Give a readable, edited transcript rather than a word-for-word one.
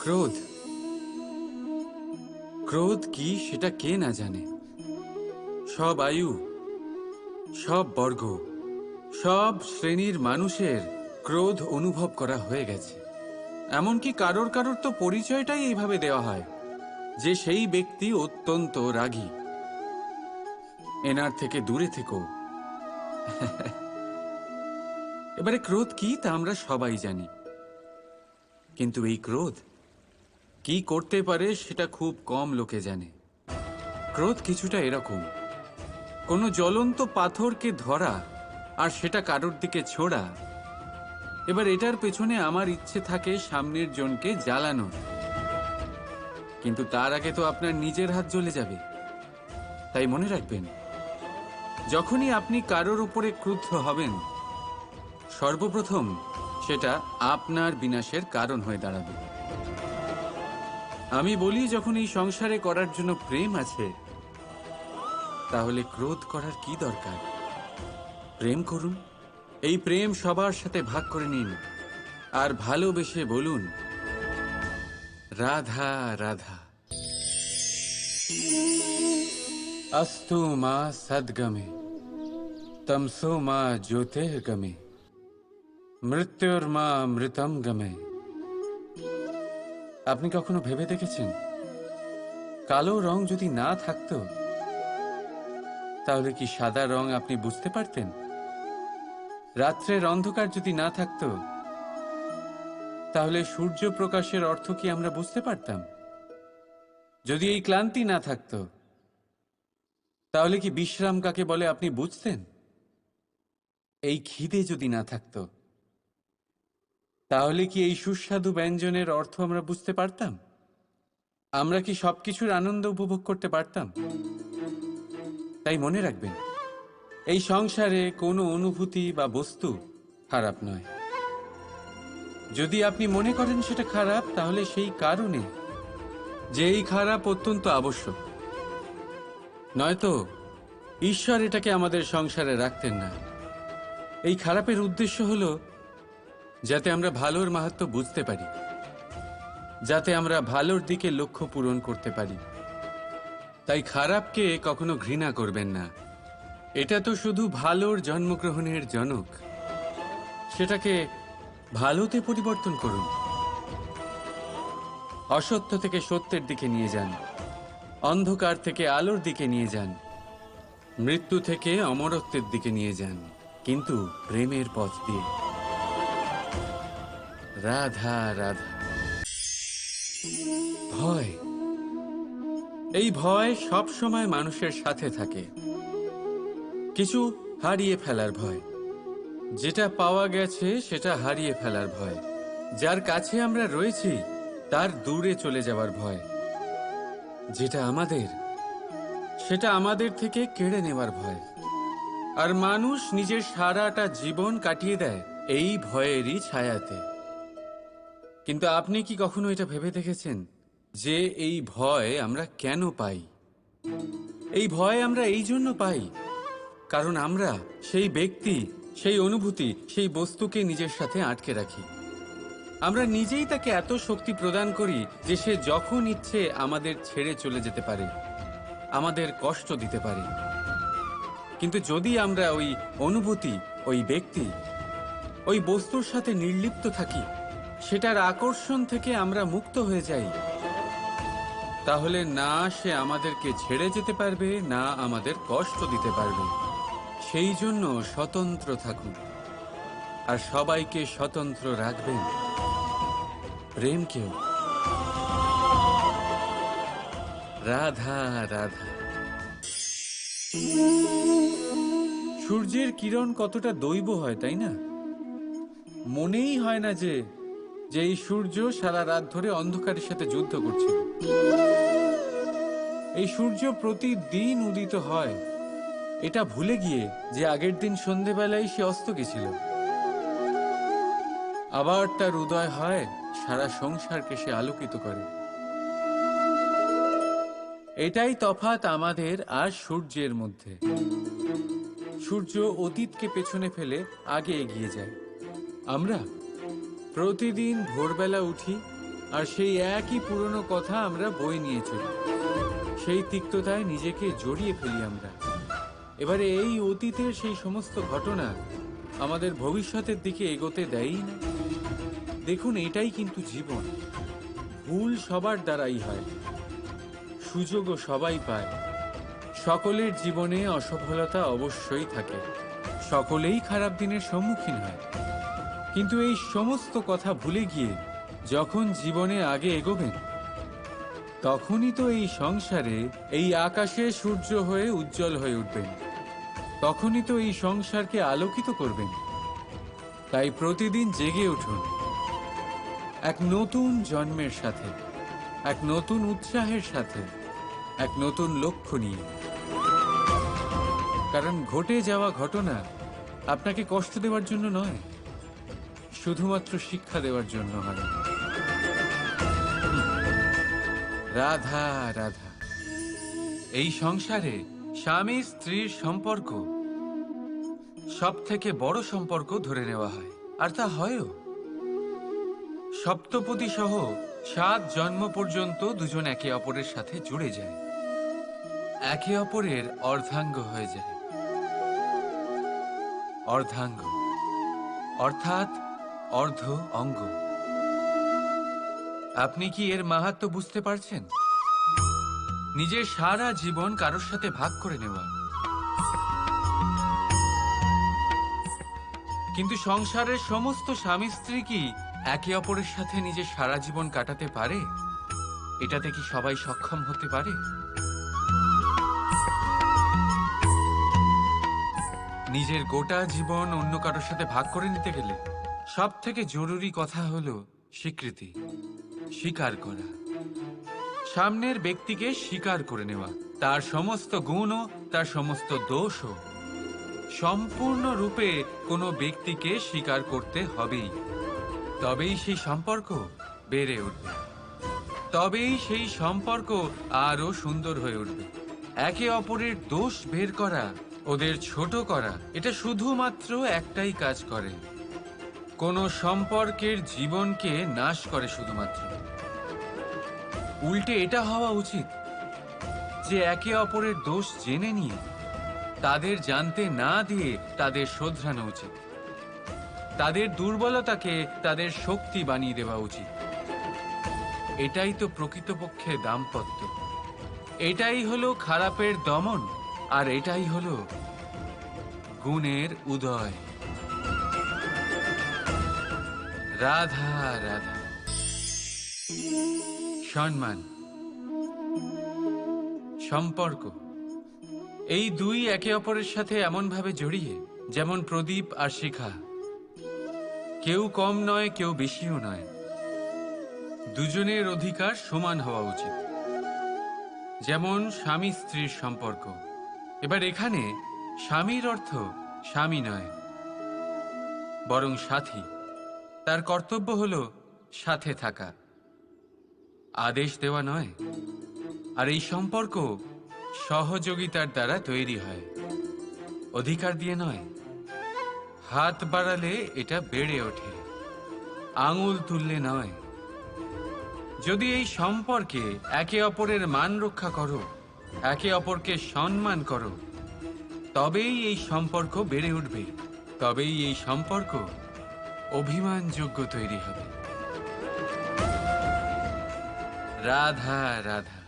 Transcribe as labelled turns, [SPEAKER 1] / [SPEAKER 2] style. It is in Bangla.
[SPEAKER 1] ক্রোধ ক্রোধ কি সেটা কে না জানে। সব আয়ু, সব বর্গ, সব শ্রেণীর মানুষের ক্রোধ অনুভব করা হয়ে গেছে। এমনকি কারোর কারোর তো পরিচয়টাই এইভাবে দেওয়া হয় যে সেই ব্যক্তি অত্যন্ত রাগী, এনার থেকে দূরে থেকো। এবারে ক্রোধ কি তা আমরা সবাই জানি, কিন্তু এই ক্রোধ কি করতে পারে সেটা খুব কম লোকে জানে। ক্রোধ কিছুটা এরকম, কোনো জ্বলন্ত পাথরকে ধরা আর সেটা কারোর দিকে ছোড়া। এবার এটার পেছনে আমার ইচ্ছে থাকে সামনের জনকে জ্বালানোর, কিন্তু তার আগে তো আপনার নিজের হাত জ্বলে যাবে। তাই মনে রাখবেন, যখনই আপনি কারোর উপরে ক্রুদ্ধ হবেন, সর্বপ্রথম সেটা আপনার বিনাশের কারণ হয়ে দাঁড়াবে। আমি বলি, যখন এই সংসারে করার জন্য প্রেম আছে, তাহলে ক্রোধ করার কি দরকার? প্রেম করুন, এই প্রেম সবার সাথে ভাগ করে নিন আর ভালোবেসে বলুন, রাধা রাধা। अस्तु मा सद्गमे तमसो मा ज्योतिर्गमे মৃত্যুর্মা মৃতম গমে। আপনি কখনো ভেবে দেখেছেন, কালো রং যদি না থাকতো তাহলে কি সাদা রং আপনি বুঝতে পারতেন? রাত্রের অন্ধকার যদি না থাকতো তাহলে সূর্য প্রকাশের অর্থ কি আমরা বুঝতে পারতাম? যদি এই ক্লান্তি না থাকতো তাহলে কি বিশ্রাম কাকে বলে আপনি বুঝতেন? এই খিদে যদি না থাকতো তাহলে কি এই সুস্বাদু ব্যঞ্জনের অর্থ আমরা বুঝতে পারতাম? আমরা কি সবকিছুর আনন্দ উপভোগ করতে পারতাম? তাই মনে রাখবেন, এই সংসারে কোনো অনুভূতি বা বস্তু খারাপ নয়। যদি আপনি মনে করেন সেটা খারাপ, তাহলে সেই কারণে যে এই খারাপ অত্যন্ত আবশ্যক, নয়তো ঈশ্বর এটাকে আমাদের সংসারে রাখতেন না। এই খারাপের উদ্দেশ্য হলো যাতে আমরা ভালোর মাহাত্ম্য বুঝতে পারি, যাতে আমরা ভালোর দিকে লক্ষ্য পূরণ করতে পারি। তাই খারাপকে কখনো ঘৃণা করবেন না। এটা তো শুধু ভালোর জন্মগ্রহণের জনক। সেটাকে ভালোতে পরিবর্তন করুন, অসত্য থেকে সত্যের দিকে নিয়ে যান, অন্ধকার থেকে আলোর দিকে নিয়ে যান, মৃত্যু থেকে অমরত্বের দিকে নিয়ে যান, কিন্তু প্রেমের পথ দিয়ে। রাধা রাধা। ভয়, এই ভয় সব সময় মানুষের সাথে থাকে। কিছু হারিয়ে ফেলার ভয়, যেটা পাওয়া গেছে সেটা হারিয়ে ফেলার ভয়, যার কাছে আমরা রয়েছি তার দূরে চলে যাওয়ার ভয়, যেটা আমাদের সেটা আমাদের থেকে কেড়ে নেওয়ার ভয়। আর মানুষ নিজের সারাটা জীবন কাটিয়ে দেয় এই ভয়েরই ছায়াতে। কিন্তু আপনি কি কখনো এটা ভেবে দেখেছেন যে এই ভয় আমরা কেন পাই? এই ভয় আমরা এই জন্য পাই কারণ আমরা সেই ব্যক্তি, সেই অনুভূতি, সেই বস্তুকে নিজের সাথে আটকে রাখি। আমরা নিজেই তাকে এত শক্তি প্রদান করি যে সে যখন ইচ্ছে আমাদের ছেড়ে চলে যেতে পারে, আমাদের কষ্ট দিতে পারে। কিন্তু যদি আমরা ওই অনুভূতি, ওই ব্যক্তি, ওই বস্তুর সাথে নির্লিপ্ত থাকি, সেটার আকর্ষণ থেকে আমরা মুক্ত হয়ে যাই, তাহলে না সে আমাদেরকে ছেড়ে যেতে পারবে, না আমাদের কষ্ট দিতে পারবে। সেই জন্য স্বতন্ত্র থাকুন, আর সবাইকে স্বতন্ত্র রাখবেন, প্রেমকেও। রাধা রাধা। সূর্যের কিরণ কতটা দৈব হয়, তাই না? মনেই হয় না যে এই সূর্য সারা রাত ধরে অন্ধকারের সাথে যুদ্ধ করছিল। এই সূর্য প্রতিদিন উদিত হয়, এটা ভুলে গিয়ে যে আগের দিন সন্ধেবেলায় সে অস্ত গেছিল। আবার তার উদয় হয়, সারা সংসারকে সে আলোকিত করে। এটাই তফাৎ আমাদের আর সূর্যের মধ্যে। সূর্য অতীতকে পেছনে ফেলে আগে এগিয়ে যায়। আমরা প্রতিদিন ভোরবেলা উঠি আর সেই একই পুরনো কথা আমরা বয়ে নিয়ে চলি। সেই তিক্ততায় নিজেকে জড়িয়ে ফেলি আমরা। এবারে এই অতীতের সেই সমস্ত ঘটনা আমাদের ভবিষ্যতের দিকে এগোতে দেয়ই না। দেখুন, এটাই কিন্তু জীবন। ভুল সবার দ্বারাই হয়, সুযোগও সবাই পায়। সকলের জীবনে অসফলতা অবশ্যই থাকে, সকলেই খারাপ দিনের সম্মুখীন হয়। কিন্তু এই সমস্ত কথা ভুলে গিয়ে যখন জীবনে আগে এগোবেন, তখনই তো এই সংসারে, এই আকাশে সূর্য হয়ে উজ্জ্বল হয়ে উঠবেন। তখনই তো এই সংসারকে আলোকিত করবেন। তাই প্রতিদিন জেগে উঠুন এক নতুন জন্মের সাথে, এক নতুন উৎসাহের সাথে, এক নতুন লক্ষ্য নিয়ে। কারণ ঘটে যাওয়া ঘটনা আপনাকে কষ্ট দেওয়ার জন্য নয়, শুধুমাত্র শিক্ষা দেওয়ার জন্য হয়। রাধা রাধা। এই সংসারে স্বামী স্ত্রীর সম্পর্ক সব থেকে বড় সম্পর্ক ধরে নেওয়া হয়, আর তা হয়ও। সপ্তপদী সহ 7 জন্ম পর্যন্ত দুজন একে অপরের সাথে জুড়ে যায়, একে অপরের অর্ধাঙ্গ হয়ে যায়। অর্ধাঙ্গ অর্থাৎ অর্ধ অঙ্গ। আপনি কি এর মাহাত্ম্য বুঝতে পারছেন? নিজের সারা জীবন কারোর সাথে ভাগ করে নেওয়া। কিন্তু সংসারের সমস্ত স্বামী স্ত্রী কি একে অপরের সাথে নিজের সারা জীবন কাটাতে পারে? এটাতে কি সবাই সক্ষম হতে পারে? নিজের গোটা জীবন অন্য কারোর সাথে ভাগ করে নিতে গেলে সব থেকে জরুরি কথা হলো স্বীকৃতি, স্বীকার করা। সামনের ব্যক্তিকে স্বীকার করে নেওয়া, তার সমস্ত গুণও, তার সমস্ত দোষও। সম্পূর্ণরূপে কোনো ব্যক্তিকে স্বীকার করতে হবেই। তবেই সেই সম্পর্ক বেড়ে উঠবে, তবেই সেই সম্পর্ক আরো সুন্দর হয়ে উঠবে। একে অপরের দোষ বের করা, ওদের ছোট করা, এটা শুধুমাত্র একটাই কাজ করে, কোনো সম্পর্কের জীবনকে নাশ করে শুধুমাত্র। উল্টে এটা হওয়া উচিত যে একে অপরের দোষ জেনে নিয়ে তাদের জানতে না দিয়ে তাদের শোধরানো উচিত। তাদের দুর্বলতাকে তাদের শক্তি বানিয়ে দেওয়া উচিত। এটাই তো প্রকৃতপক্ষে দাম্পত্য। এটাই হলো খারাপের দমন, আর এটাই হলো গুণের উদয়। রাধা রাধা। সম্মান, সম্পর্ক, এই দুই একে অপরের সাথে এমন ভাবে জড়িয়ে, যেমন প্রদীপ আর শিখা। কেউ কম নয়, কেউ বেশিও নয়। দুজনের অধিকার সমান হওয়া উচিত। যেমন স্বামী স্ত্রীর সম্পর্ক। এবার এখানে স্বামীর অর্থ স্বামী নয়, বরং সাথী। তার কর্তব্য হলো সাথে থাকা, আদেশ দেওয়া নয়। আর এই সম্পর্ক সহযোগিতার দ্বারা তৈরি হয়, অধিকার দিয়ে নয়। হাত বাড়ালে এটা বেড়ে ওঠে, আঙুল তুললে নয়। যদি এই সম্পর্কে একে অপরের মান রক্ষা করো, একে অপরকে সম্মান করো, তবেই এই সম্পর্ক বেড়ে উঠবে, তবেই এই সম্পর্ক অভিমানযোগ্য তৈরি হবে। রাধা রাধা।